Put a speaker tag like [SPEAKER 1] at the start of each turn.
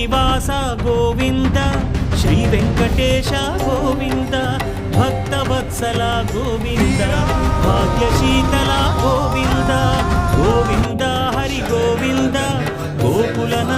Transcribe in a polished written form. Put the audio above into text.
[SPEAKER 1] Srinivasa Govinda Shri Venkatesha Govinda Bhaktavatsala Govinda భాగ్యశీతల Govinda Govinda Hari Govinda గోకులన